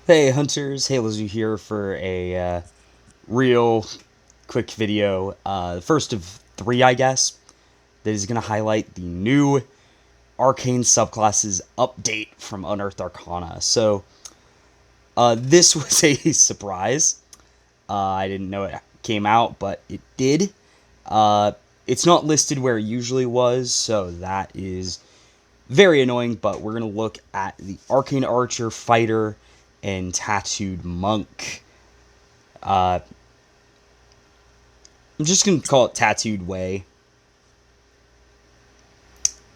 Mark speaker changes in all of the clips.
Speaker 1: Hey Hunters, Halozu here for a real quick video, the first of three I guess, that is going to highlight the new Arcane Subclasses Update from Unearthed Arcana. So, this was a surprise. I didn't know it came out, but it did. It's not listed where it usually was, so that is very annoying, but we're going to look at the Arcane Archer, Fighter, and Tattooed Monk. I'm just going to call it Tattooed Way.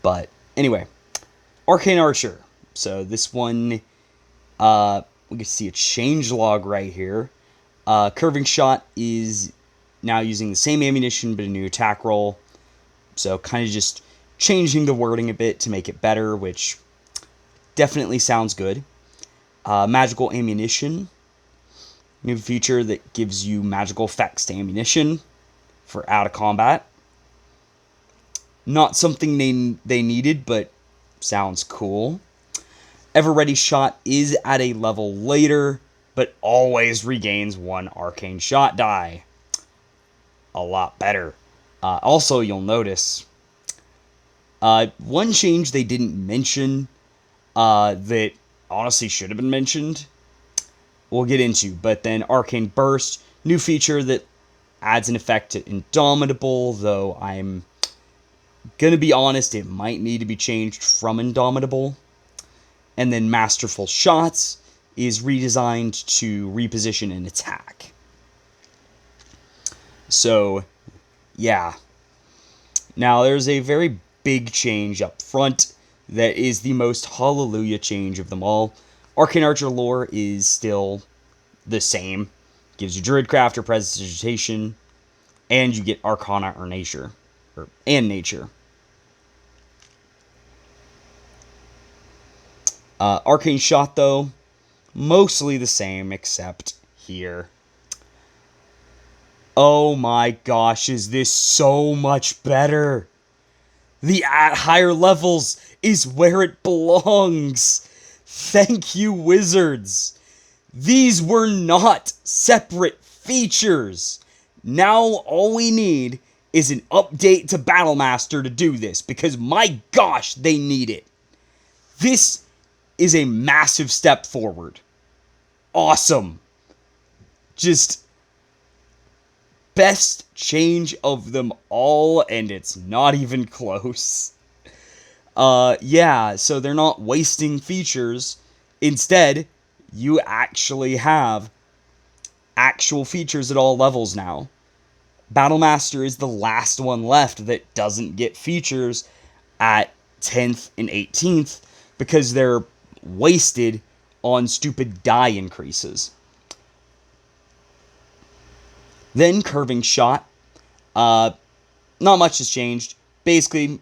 Speaker 1: But anyway, Arcane Archer. So this one, we can see a change log right here. Curving Shot is now using the same ammunition but a new attack roll. So kind of just changing the wording a bit to make it better, which definitely sounds good. Magical Ammunition. New feature that gives you magical effects to ammunition for out of combat. Not something they needed, but sounds cool. Ever Ready Shot is at a level later, but always regains one arcane shot die. A lot better. Also, you'll notice one change they didn't mention that honestly should have been mentioned, we'll get into, but then Arcane Burst, new feature that adds an effect to Indomitable, though I'm gonna be honest, it might need to be changed from Indomitable. And then Masterful Shots is redesigned to reposition an attack. So, yeah. Now, there's a very big change up front that is the most hallelujah change of them all. Arcane Archer lore is still the same. Gives you Druidcraft or Prestidigitation, and you get Arcana or Nature. And Nature. Arcane Shot, though, mostly the same, except here. Oh my gosh, is this so much better? The at higher levels is where it belongs. Thank you, Wizards. These were not separate features. Now all we need is an update to Battlemaster to do this, because my gosh, they need it. This is a massive step forward. Awesome. Just best change of them all, and it's not even close. Yeah, so they're not wasting features. Instead, you actually have actual features at all levels now. Battlemaster is the last one left that doesn't get features at 10th and 18th because they're wasted on stupid die increases. Then Curving Shot. Not much has changed. Basically,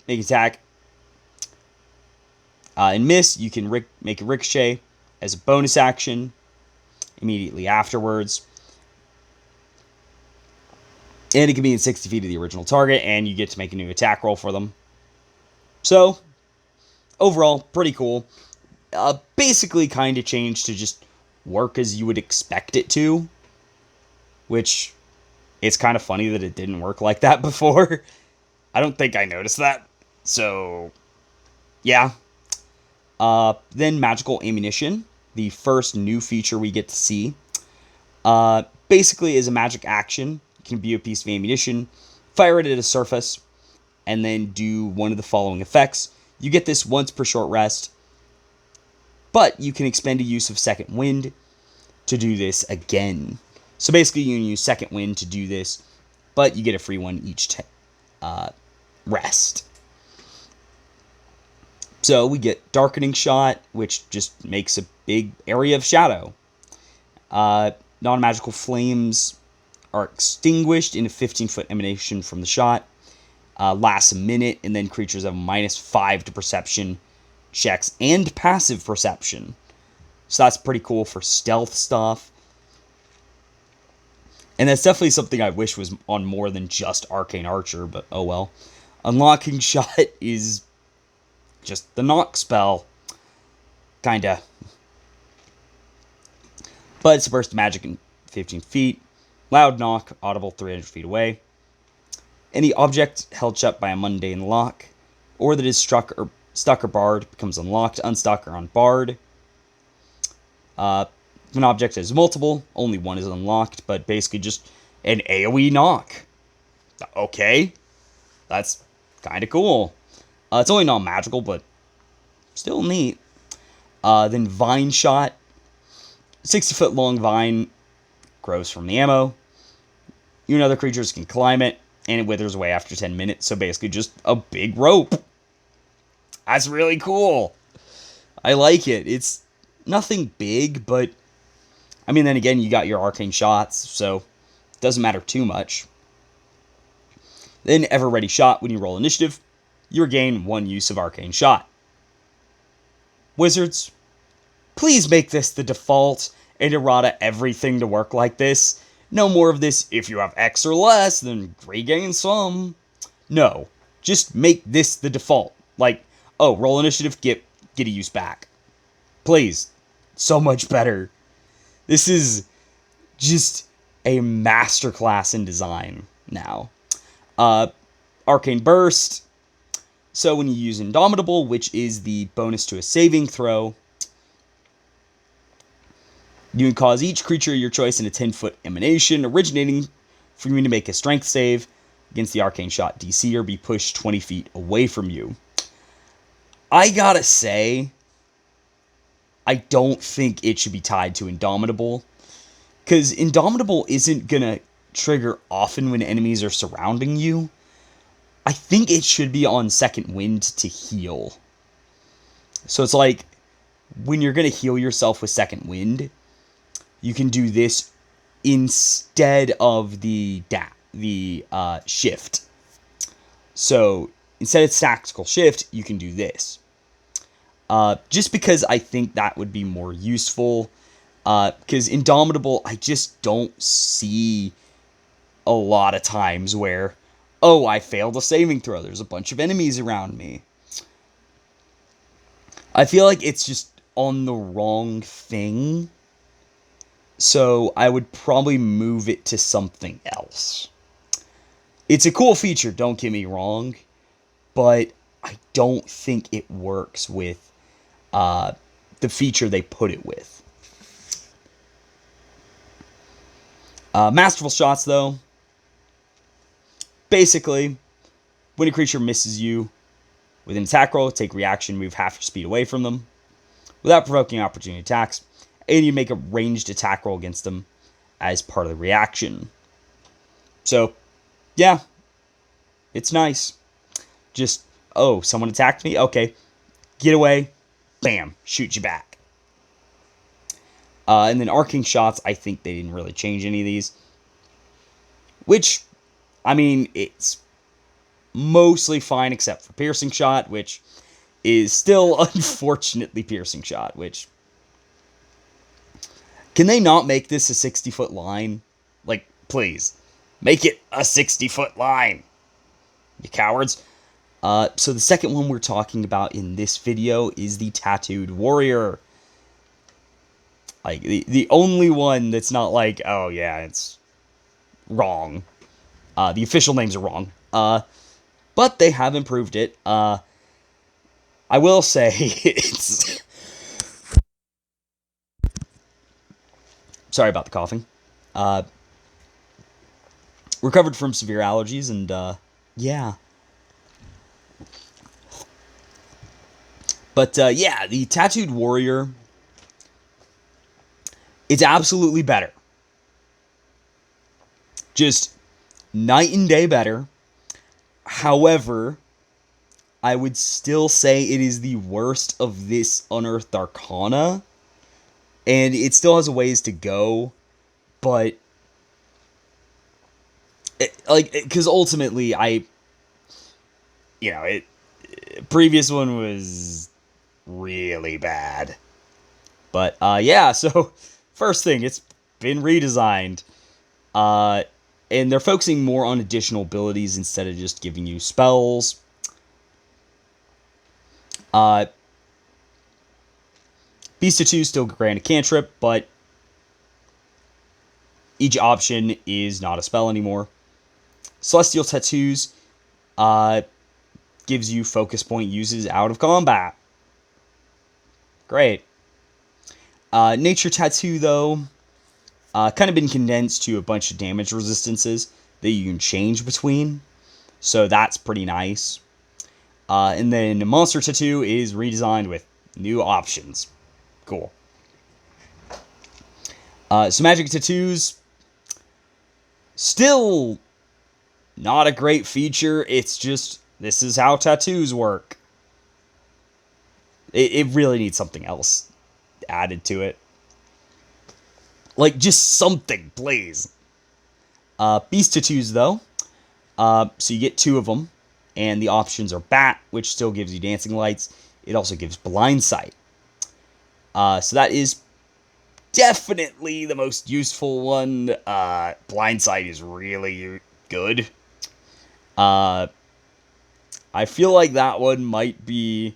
Speaker 1: make attack. And miss, you can make a ricochet as a bonus action immediately afterwards. And it can be in 60 feet of the original target, and you get to make a new attack roll for them. So, overall, pretty cool. Basically kind of changed to just work as you would expect it to. Which, it's kind of funny that it didn't work like that before. I don't think I noticed that. So, yeah. Then Magical Ammunition, the first new feature we get to see. Basically, is a magic action. You can view a piece of ammunition, fire it at a surface, and then do one of the following effects. You get this once per short rest, but you can expend a use of Second Wind to do this again. So basically, you can use Second Wind to do this, but you get a free one each rest. So we get Darkening Shot, which just makes a big area of shadow. Non-magical flames are extinguished in a 15-foot emanation from the shot. Lasts a minute, and then creatures have -5 to perception checks and passive perception. So that's pretty cool for stealth stuff. And that's definitely something I wish was on more than just Arcane Archer, but oh well. Unlocking Shot is just the knock spell. Kinda. but it's burst magic in 15 feet. Loud knock, audible 300 feet away. Any object held shut by a mundane lock, or that is stuck or barred, becomes unlocked, unstuck, or unbarred. If an object has multiple, only one is unlocked, but basically just an AoE knock. Okay, that's kind of cool. It's only non-magical, but still neat. Then Vine Shot. 60-foot long vine grows from the ammo. You and other creatures can climb it, and it withers away after 10 minutes, so basically just a big rope. That's really cool. I like it. It's nothing big, but I mean, then again, you got your arcane shots, so it doesn't matter too much. Then Ever Ready Shot. When you roll initiative, you regain 1 use of arcane shot. Wizards, please make this the default and errata everything to work like this. No more of this, if you have X or less, then regain some. No, just make this the default. Like, oh, roll initiative, get a use back. Please. So much better. This is just a masterclass in design now. Arcane Burst. So when you use Indomitable, which is the bonus to a saving throw, you can cause each creature of your choice in a 10-foot emanation originating from you to make a strength save against the arcane shot DC or be pushed 20 feet away from you. I gotta say, I don't think it should be tied to Indomitable, because Indomitable isn't gonna trigger often when enemies are surrounding you. I think it should be on second wind to heal. So it's like, when you're gonna heal yourself with second wind, you can do this instead of the shift. So instead of tactical shift, you can do this. Just because I think that would be more useful. Because Indomitable, I just don't see a lot of times where, oh, I failed a saving throw. There's a bunch of enemies around me. I feel like it's just on the wrong thing. So I would probably move it to something else. It's a cool feature, don't get me wrong, but I don't think it works with the feature they put it with. Masterful Shots, though. Basically, when a creature misses you with an attack roll, take reaction, move half your speed away from them without provoking opportunity attacks, and you make a ranged attack roll against them as part of the reaction. So, yeah, it's nice. Just, oh, someone attacked me? Okay, get away, bam, shoot you back. And then Arcane Shots, I think they didn't really change any of these. Which, I mean, it's mostly fine except for Piercing Shot, which is still, unfortunately, Piercing Shot, which... Can they not make this a 60-foot line? Like, please. Make it a 60-foot line. You cowards. So the second one we're talking about in this video is the Tattooed Warrior. Like, the only one that's not like, oh yeah, it's wrong. The official names are wrong. But they have improved it. I will say, it's... Sorry about the coughing. Recovered from severe allergies, and, yeah. But, yeah, the Tattooed Warrior, it's absolutely better. Just night and day better. However, I would still say it is the worst of this Unearthed Arcana. And it still has a ways to go, but, because ultimately, previous one was really bad. But, yeah, so, first thing, it's been redesigned, and they're focusing more on additional abilities instead of just giving you spells. Beast of 2 still grant a cantrip, but Each option is not a spell anymore. Celestial Tattoos gives you focus point uses out of combat. Great. Nature Tattoo, though, kind of been condensed to a bunch of damage resistances that you can change between. So that's pretty nice. And then Monster Tattoo is redesigned with new options. Cool. So Magic Tattoos, still not a great feature. It's just, this is how tattoos work. It really needs something else added to it. Like, just something, please. Beast Tattoos, though. So you get 2 of them. And the options are Bat, which still gives you dancing lights. It also gives blind sight. So that is definitely the most useful one. Blind sight is really good. I feel like that one might be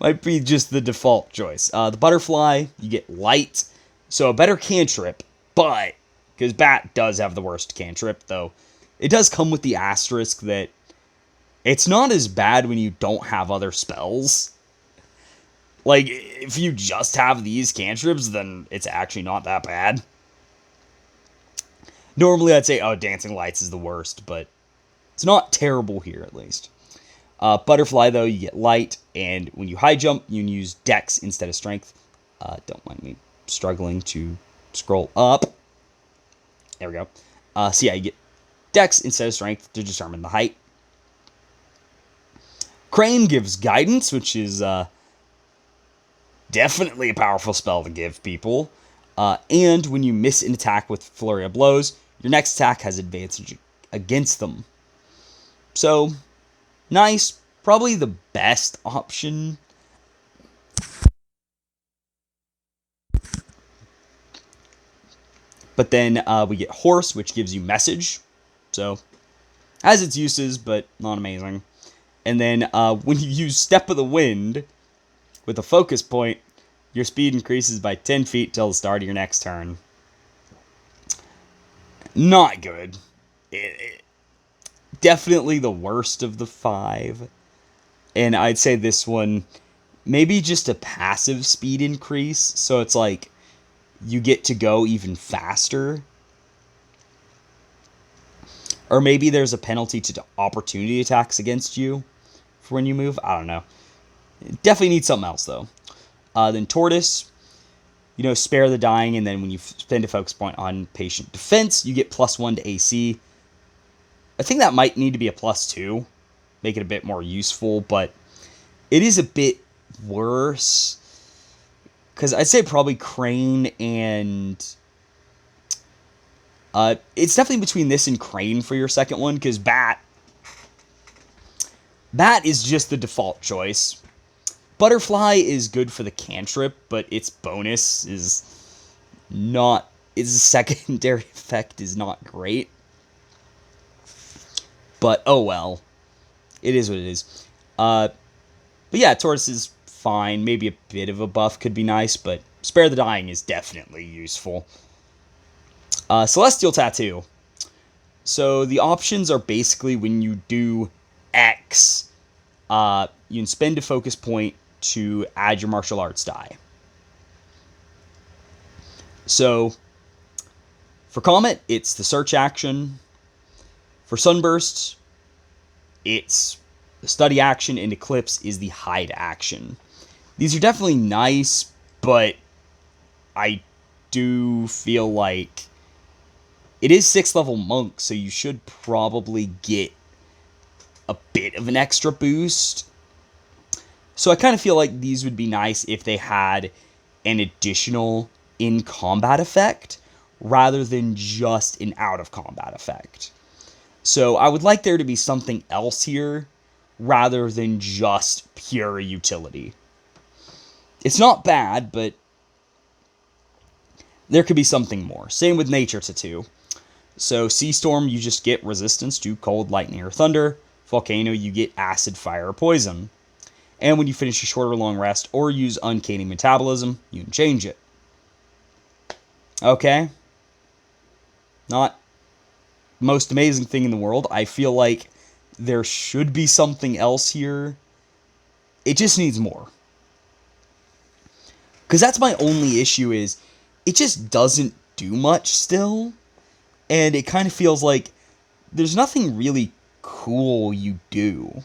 Speaker 1: just the default choice. The Butterfly, you get light, so a better cantrip, but because Bat does have the worst cantrip, though it does come with the asterisk that it's not as bad when you don't have other spells. Like, if you just have these cantrips, then it's actually not that bad. Normally, I'd say, oh, Dancing Lights is the worst, but it's not terrible here, at least. Butterfly, though, you get light, and when you high jump, you can use Dex instead of Strength. Don't mind me struggling to scroll up. There we go. So yeah, you get Dex instead of Strength to determine the height. Crane gives Guidance, which is definitely a powerful spell to give people. And when you miss an attack with Flurry of Blows, your next attack has advantage against them. So, nice. Probably the best option. But then we get Horse, which gives you Message. So, has its uses, but not amazing. And then when you use Step of the Wind with a focus point, your speed increases by 10 feet till the start of your next turn. Not good. Definitely the worst of the 5. And I'd say this one, maybe just a passive speed increase. So it's like, you get to go even faster. Or maybe there's a penalty to opportunity attacks against you for when you move. I don't know. Definitely need something else, though. Then Tortoise, spare the dying, and then when you spend a focus point on patient defense, you get +1 to AC. I think that might need to be a +2, make it a bit more useful, but it is a bit worse. Because I'd say probably Crane and... it's definitely between this and Crane for your second one, because Bat is just the default choice. Butterfly is good for the cantrip, but its bonus is not... its secondary effect is not great. But, oh well. It is what it is. But yeah, Tortoise is fine. Maybe a bit of a buff could be nice, but Spare the Dying is definitely useful. Celestial Tattoo. So the options are basically when you do X, you can spend a focus point to add your martial arts die. So for Comet, it's the search action. For Sunburst, it's the study action, and Eclipse is the hide action. These are definitely nice, but I do feel like it is 6th level monk, so you should probably get a bit of an extra boost. So I kind of feel like these would be nice if they had an additional in-combat effect rather than just an out-of-combat effect. So I would like there to be something else here rather than just pure utility. It's not bad, but there could be something more. Same with Nature Tattoo. So Sea Storm, you just get resistance to cold, lightning, or thunder. Volcano, you get acid, fire, or poison. And when you finish a short or long rest or use Uncanny Metabolism, you can change it. Okay. Not the most amazing thing in the world. I feel like there should be something else here. It just needs more. Because that's my only issue is it just doesn't do much still. And it kind of feels like there's nothing really cool you do.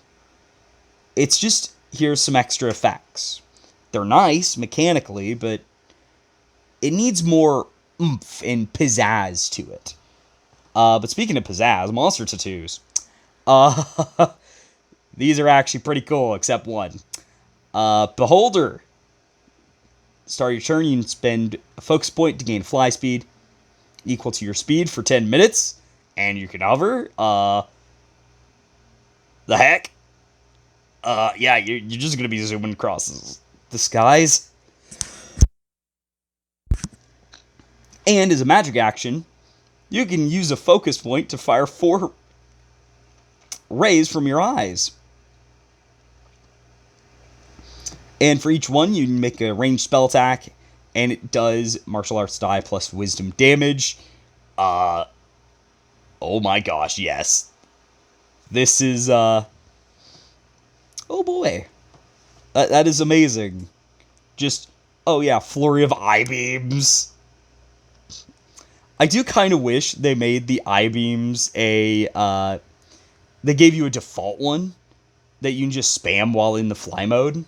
Speaker 1: It's just, here's some extra effects. They're nice mechanically, but it needs more oomph and pizzazz to it. But speaking of pizzazz, monster tattoos. These are actually pretty cool, except one. Beholder. Start your turn, you can spend a focus point to gain fly speed equal to your speed for 10 minutes, and you can hover. The heck? Yeah, you're just gonna be zooming across the skies. And as a magic action, you can use a focus point to fire 4 rays from your eyes. And for each one, you can make a ranged spell attack, and it does martial arts die plus wisdom damage. Oh my gosh, yes. This is, oh boy. That is amazing. Just, oh yeah, flurry of eye beams. I do kind of wish they made the eye beams they gave you a default one that you can just spam while in the fly mode.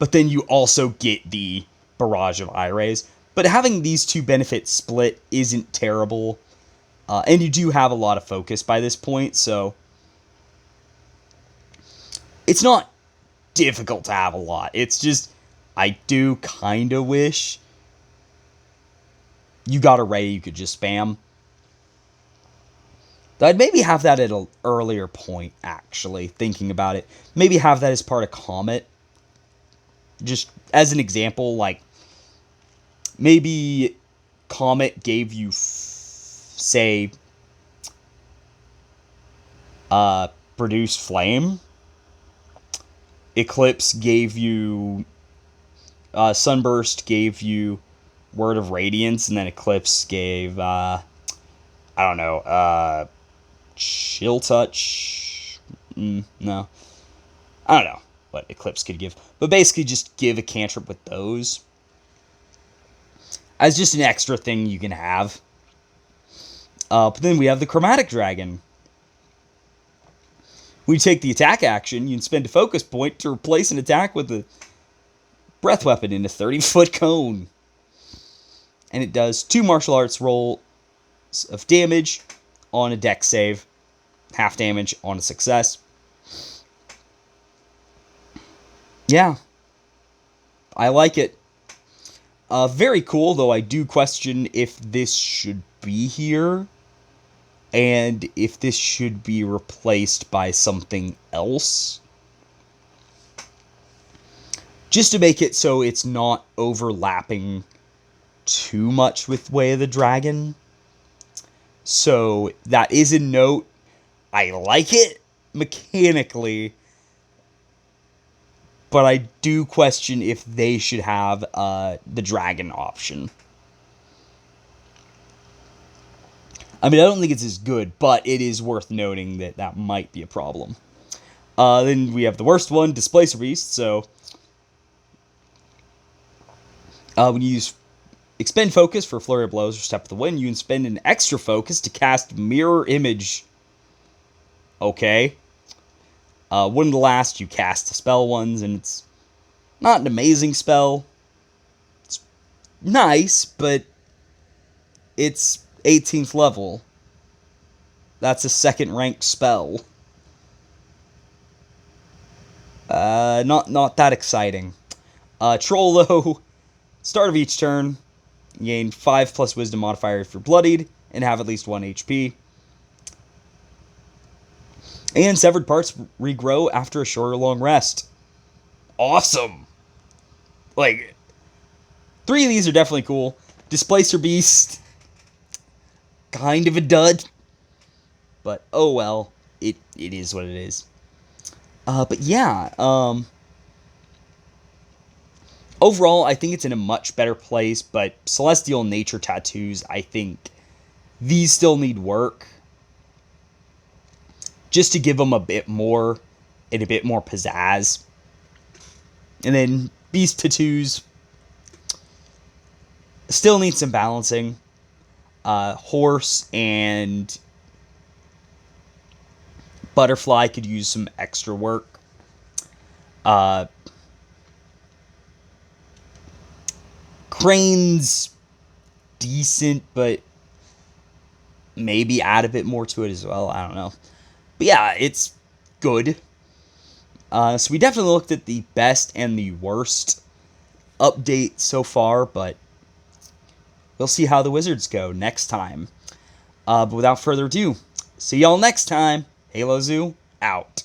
Speaker 1: But then you also get the barrage of eye rays. But having these two benefits split isn't terrible. And you do have a lot of focus by this point, so it's not difficult to have a lot. It's just, I do kind of wish you got a ray you could just spam. I'd maybe have that at an earlier point, actually, thinking about it. Maybe have that as part of Comet. Just as an example, like, maybe Comet gave you, say, Produce Flame. Eclipse gave you, Sunburst gave you Word of Radiance, and then Eclipse gave, I don't know, Chill Touch? No. I don't know what Eclipse could give. But basically just give a cantrip with those as just an extra thing you can have. But then we have the Chromatic Dragon. When you take the attack action, you can spend a focus point to replace an attack with a breath weapon in a 30-foot cone. And it does 2 martial arts rolls of damage on a dex save, half damage on a success. Yeah, I like it. Very cool, though I do question if this should be here, and if this should be replaced by something else. Just to make it so it's not overlapping too much with Way of the Dragon. So, that is a note. I like it mechanically, but I do question if they should have the dragon option. I mean, I don't think it's as good, but it is worth noting that that might be a problem. Then we have the worst one, Displacer Beast. So, when you expend focus for Flurry of Blows or Step of the Wind, you can spend an extra focus to cast Mirror Image. Okay. One of the last you cast the spell ones, and it's not an amazing spell. It's nice, but it's 18th level. That's a second ranked spell. Not that exciting. Troll, though, start of each turn, gain 5 plus wisdom modifier if you're bloodied, and have at least 1 HP. And severed parts regrow after a short or long rest. Awesome! Like, 3 of these are definitely cool. Displacer Beast, kind of a dud. But, oh well, it is what it is. But yeah, overall, I think it's in a much better place, but Celestial Nature tattoos, I think these still need work. Just to give them a bit more and a bit more pizzazz. And then Beast tattoos still need some balancing. Horse and Butterfly could use some extra work. Crane's decent, but maybe add a bit more to it as well. I don't know. But yeah, it's good. So we definitely looked at the best and the worst update so far, but we'll see how the Wizards go next time. But without further ado, see y'all next time. Halo Zoo, out.